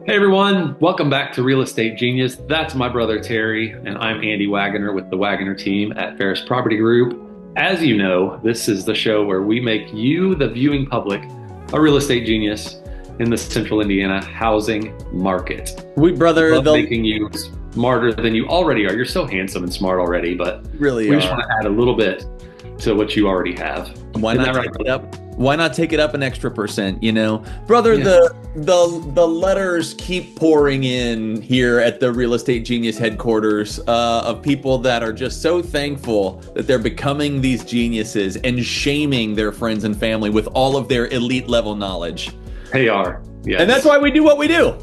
Hey everyone, welcome back to Real Estate Genius. That's my brother Terry, and I'm Andy Waggoner with the Waggoner team at Ferris Property Group. As you know, this is the show where we make you, the viewing public, a real estate genius in the central Indiana housing market. We Love making you smarter than you already are. You're so handsome and smart already, but really we just want to add a little bit to what you already have. Why Isn't not that take right? it up? Why not take it up an extra percent? Brother. Yeah. The letters keep pouring in here at the Real Estate Genius headquarters of people that are just so thankful that they're becoming these geniuses and shaming their friends and family with all of their elite level knowledge. They are. Yes. And that's why we do what we do.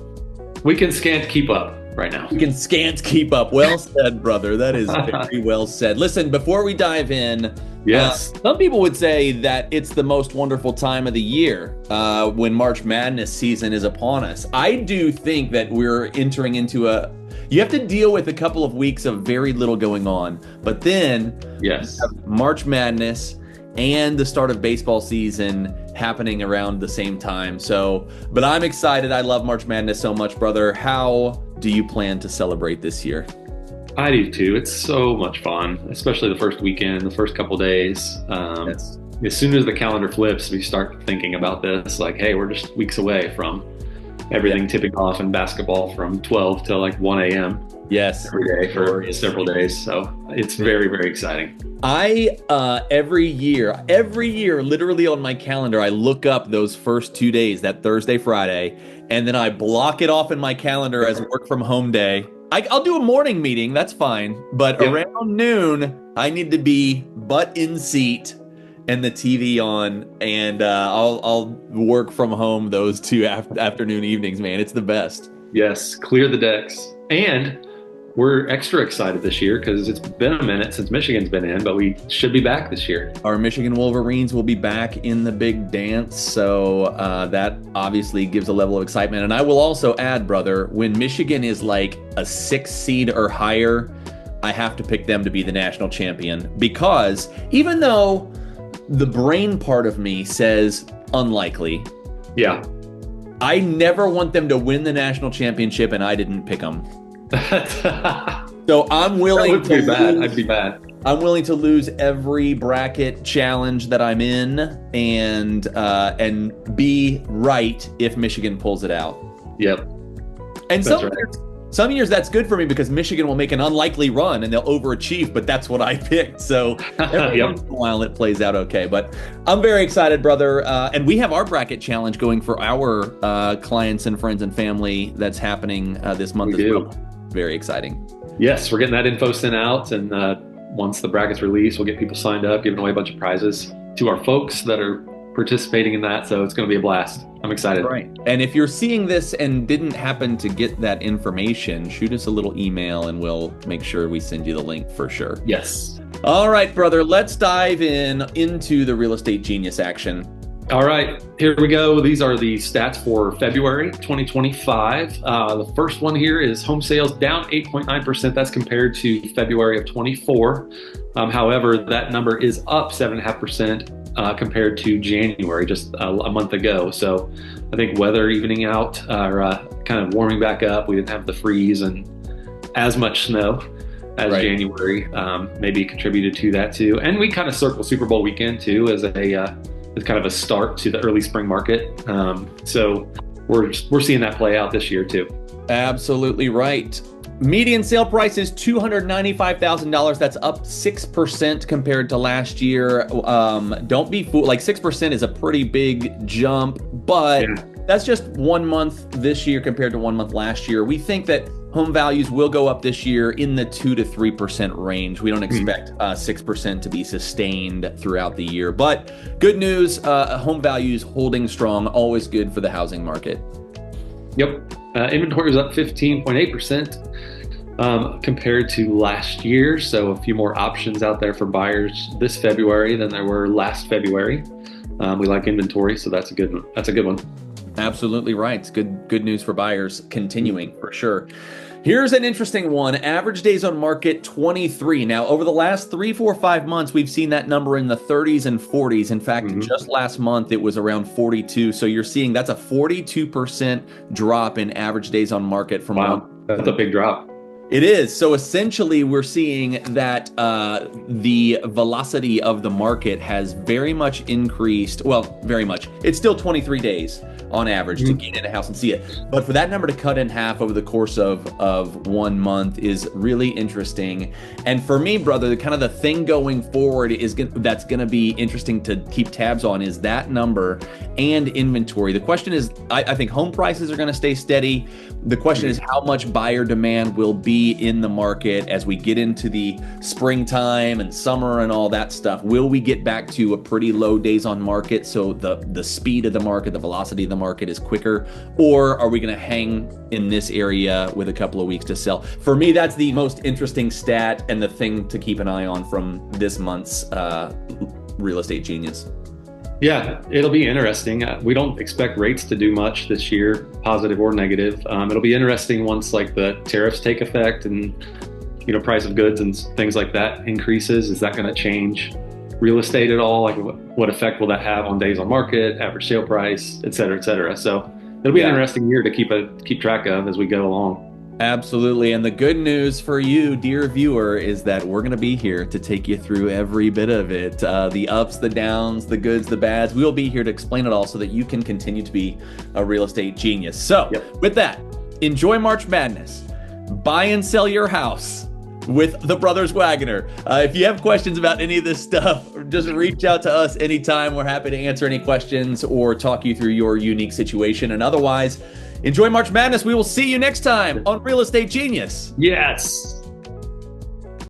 We can scant keep up right now. We can scant keep up. Well said, brother. That is very well said. Listen, before we dive in, Yes. some people would say that it's the most wonderful time of the year when March Madness season is upon us. I do think that we're entering into you have to deal with a couple of weeks of very little going on, but then Yes. March Madness and the start of baseball season happening around the same time. But I'm excited. I love March Madness so much, brother. How do you plan to celebrate this year? I do too. It's so much fun, especially the first weekend, the first couple days. Yes. As soon as the calendar flips, we start thinking about this like, hey, we're just weeks away from everything tipping off in basketball from 12 till like 1 a.m. Yes. every day for several days. So it's very, very exciting. Every year, literally on my calendar, I look up those first 2 days, that Thursday, Friday, and then I block it off in my calendar as a work from home day. I'll do a morning meeting, that's fine. But Yep. around noon, I need to be butt in seat and the TV on, and I'll work from home those two afternoon evenings, man. It's the best. Yes, clear the decks. And we're extra excited this year because it's been a minute since Michigan's been in, but we should be back this year. Our Michigan Wolverines will be back in the big dance, so that obviously gives a level of excitement. And I will also add, brother, when Michigan is like a 6 seed or higher, I have to pick them to be the national champion, because even though the brain part of me says unlikely, Yeah. I never want them to win the national championship, and I didn't pick them. So I'm willing That would be to bad. lose- I'd be bad. I'm willing to lose every bracket challenge that I'm in and be right if Michigan pulls it out. Yep. And That's some years that's good for me because Michigan will make an unlikely run and they'll overachieve, but that's what I picked. So every Yep. once in a while it plays out okay. But I'm very excited, brother. And we have our bracket challenge going for our clients and friends and family that's happening this month We as do. well. Very exciting. Yes, we're getting that info sent out, and once the bracket's released, we'll get people signed up, giving away a bunch of prizes to our folks that are participating in that. So it's going to be a blast. I'm excited. Right. And if you're seeing this and didn't happen to get that information, shoot us a little email and we'll make sure we send you the link for sure. Yes. All right, brother, let's dive into the real estate genius action. All right, here we go. These are the stats for February 2025. The first one here is home sales down 8.9%. That's compared to February of 24. However, that number is up 7.5% compared to January, just a month ago. So I think weather evening out or kind of warming back up. We didn't have the freeze and as much snow as Right. January. Maybe contributed to that too. And we kind of circle Super Bowl weekend too as it's kind of a start to the early spring market. So we're seeing that play out this year too. Absolutely right. Median sale price is $295,000. That's up 6% compared to last year. Don't be fooled. Like 6% is a pretty big jump, but Yeah. that's just 1 month this year compared to 1 month last year. We think that home values will go up this year in the 2 to 3% range. We don't expect 6% to be sustained throughout the year, but good news, home values holding strong, always good for the housing market. Yep. Inventory is up 15.8% compared to last year. So a few more options out there for buyers this February than there were last February. We like inventory, so that's a good one. Absolutely right. It's good news for buyers continuing for sure. Here's an interesting one. Average days on market 23. Now, over the last 3, 4, 5 months, we've seen that number in the 30s and 40s. In fact, just last month, it was around 42. So you're seeing that's a 42% drop in average days on market from Wow, that's a big drop. It is. So essentially, we're seeing that the velocity of the market has very much increased. Well, very much. It's still 23 days on average to get in a house and see it. But for that number to cut in half over the course of 1 month is really interesting. And for me, brother, kind of the thing going forward that's going to be interesting to keep tabs on is that number and inventory. The question is, I think home prices are going to stay steady. The question is how much buyer demand will be in the market as we get into the springtime and summer and all that stuff. Will we get back to a pretty low days on market so the speed of the market, the velocity of the market is quicker, or are we going to hang in this area with a couple of weeks to sell? For me, that's the most interesting stat and the thing to keep an eye on from this month's Real Estate Genius. Yeah, it'll be interesting. We don't expect rates to do much this year, positive or negative. It'll be interesting once like the tariffs take effect and price of goods and things like that increases. Is that going to change real estate at all? Like what effect will that have on days on market, average sale price, et cetera, et cetera? So it'll be an interesting year to keep track of as we go along. Absolutely. And the good news for you, dear viewer, is that we're going to be here to take you through every bit of it. The ups, the downs, the goods, the bads. We'll be here to explain it all so that you can continue to be a real estate genius. So with that, enjoy March Madness. Buy and sell your house with the Brothers Waggoner. If you have questions about any of this stuff, just reach out to us anytime. We're happy to answer any questions or talk you through your unique situation. And otherwise, enjoy March Madness. We will see you next time on Real Estate Genius. Yes.